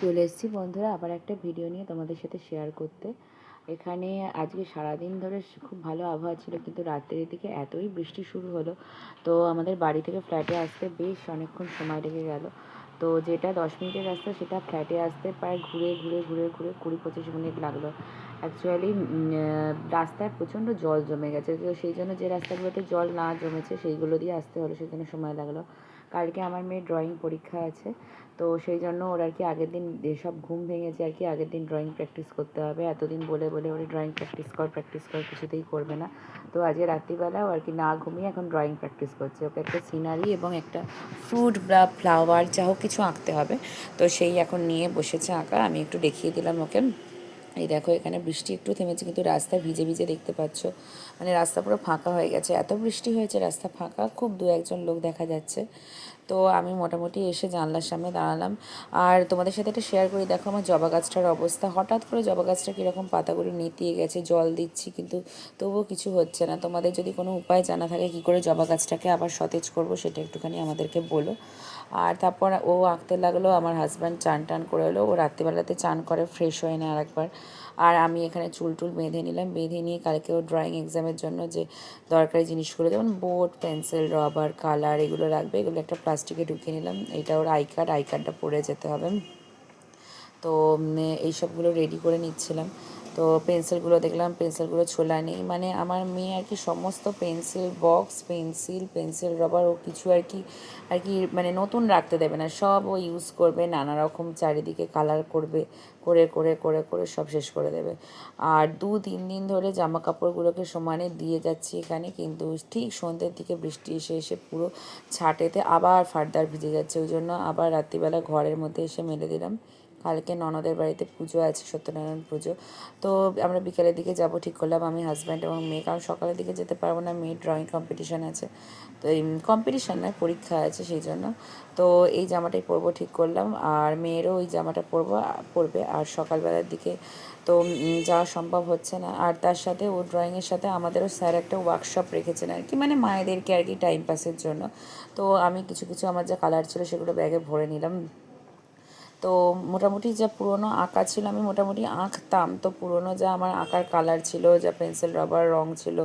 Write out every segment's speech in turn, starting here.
চলে এসেছি বন্ধুরা আবার একটা ভিডিও নিয়ে তোমাদের সাথে শেয়ার করতে। এখানে আজকে সারাদিন ধরে খুব ভালো আবহাওয়া ছিল, কিন্তু রাত্রের দিকে এতই বৃষ্টি শুরু হলো, তো আমাদের বাড়ি থেকে ফ্ল্যাটে আসতে বেশ অনেকক্ষণ সময় লেগে গেল। তো যেটা 10 মিনিটের রাস্তা সেটা ফ্ল্যাটে আসতে প্রায় ঘুরে ঘুরে ঘুরে ঘুরে 20-25 মিনিট লাগলো। অ্যাকচুয়ালি রাস্তায় প্রচণ্ড জল জমে গেছে, তো সেই জন্য যে রাস্তাগুলোতে জল না জমেছে সেইগুলো দিয়ে আসতে হলো, সেই জন্য সময় লাগলো। কালকে আমার মেয়ের ড্রয়িং পরীক্ষা আছে, তো সেই জন্য ওর আর কি আগের দিন সব ঘুম ভেঙেছে আর কি, আগের দিন ড্রয়িং প্র্যাকটিস করতে হবে। এতদিন বলে বলে ওর ড্রয়িং প্র্যাকটিস কর কিছুতেই করবে না। তো আজকে রাত্রিবেলাও আর কি না ঘুমিয়ে এখন ড্রয়িং প্র্যাকটিস করছে। ওকে একটা সিনারি এবং একটা ফ্রুট বা ফ্লাওয়ার যা হোক কিছু আঁকতে হবে, তো সেই এখন নিয়ে বসেছে আঁকা। আমি একটু দেখিয়ে দিলাম ওকে। এই দেখো এখানে বৃষ্টি একটু থেমেছে, কিন্তু রাস্তা ভিজে ভিজে দেখতে পাচ্ছ, মানে রাস্তা পুরো ফাঁকা হয়ে গেছে, এত বৃষ্টি হয়েছে রাস্তা ফাঁকা, খুব দু একজন লোক দেখা যাচ্ছে। তো আমি মোটামুটি এসে জানলার সামনে দাঁড়ালাম, আর তোমাদের সাথে একটা শেয়ার করি। দেখো আমার জবা গাছটার অবস্থা, হঠাৎ করে জবা গাছটা কীরকম পাতাগুলো নেতিয়ে গেছে, জল দিচ্ছি কিন্তু তবুও কিছু হচ্ছে না। তোমাদের যদি কোনো উপায় জানা থাকে কী করে জবা গাছটাকে আবার সতেজ করবো, সেটা একটুখানি আমাদেরকে বলো। আর তারপর ও আঁকতে লাগলো, আমার হাজব্যান্ড চান টান করে এলো, ও রাত্রিবেলাতে চান করে ফ্রেশ হয়ে নেয় আরেকবার। আর আমি এখানে চুল টুল বেঁধে নিলাম, বেঁধে নিয়ে কালকে ও ড্রয়িং এক্সামের জন্য যে দরকারি জিনিসগুলো, যেমন বোর্ড, পেন্সিল, রবার, কালার এগুলো লাগবে, এগুলো একটা প্লাস্টিকে ঢুকিয়ে নিলাম। এটা ওর আই কার্ডটা পরে যেতে হবে। তো এইসবগুলো রেডি করে নিচ্ছিলাম। তো পেন্সিলগুলো দেখলাম, পেন্সিলগুলো ছোলা নেই, মানে আমার মেয়ে আর কি সমস্ত পেন্সিল বক্স, পেন্সিল রবার ও কিছু আর কি মানে নতুন রাখতে দেবে না, সব ও ইউজ করবে, নানা রকম চারিদিকে কালার করবে, করে করে করে করে সব শেষ করে দেবে। আর 2-3 দিন ধরে জামা কাপড়গুলোকে সমানে দিয়ে যাচ্ছি এখানে, কিন্তু ঠিক সন্ধ্যের দিকে বৃষ্টি এসে এসে পুরো ছাটেতে আবার ফার্দার ভিজে যাচ্ছে, ওই জন্য আবার রাত্রিবেলা ঘরের মধ্যে এসে মেলে দিলাম। কালকে ননদের বাড়িতে পুজো আছে, সত্যনারায়ণ পুজো, তো আমরা বিকেলের দিকে যাব ঠিক করলাম, আমি হাজব্যান্ড এবং মেয়ে, কারণ সকালের দিকে যেতে পারবো না, মেয়ের ড্রয়িং কম্পিটিশান আছে। তো এই কম্পিটিশান নয়, পরীক্ষা আছে, সেই জন্য তো এই জামাটাই পরবো ঠিক করলাম, আর মেয়েরও ওই জামাটা পরবে। আর সকালবেলার দিকে তো যাওয়া সম্ভব হচ্ছে না। আর তার সাথে ও ড্রয়িংয়ের সাথে আমাদেরও স্যার একটা ওয়ার্কশপ রেখেছেন আর কি, মানে মায়েদেরকে আর কি টাইম পাসের জন্য। তো আমি কিছু কিছু আমার যা কালার ছিল সেগুলো ব্যাগে ভরে নিলাম। তো মোটামুটি যা পুরনো আঁকা ছিল আমি মোটামুটি আঁকতাম, তো পুরনো যা আমার আঁকার কালার ছিল, যা পেন্সিল রবার রং ছিল,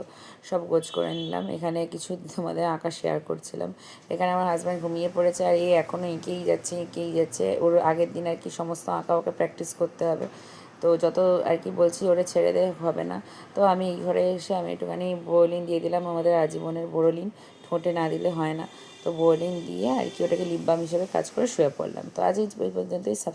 সব গোছ করে নিলাম। এখানে কিছু তোমাদের আঁকা শেয়ার করছিলাম। এখানে আমার হাজব্যান্ড ঘুমিয়ে পড়েছে, আর এখনও এঁকেই যাচ্ছে। ওর আগের দিন আর কি সমস্ত আঁকা ওকে প্র্যাকটিস করতে হবে, তো যত আর কি বলছি ওরে ছেড়ে দে হবে না। তো আমি এই ঘরে এসে আমি একটুখানি বোরোলিন দিয়ে দিলাম, আমাদের আজীবনের বোরোলিন, ঠোঁটে না দিলে হয় না। তো বোরোলিন দিয়ে আর কি ওটাকে লিপ বাম হিসেবে কাজ করে শুয়ে পড়লাম। তো আজ এই পর্যন্তই।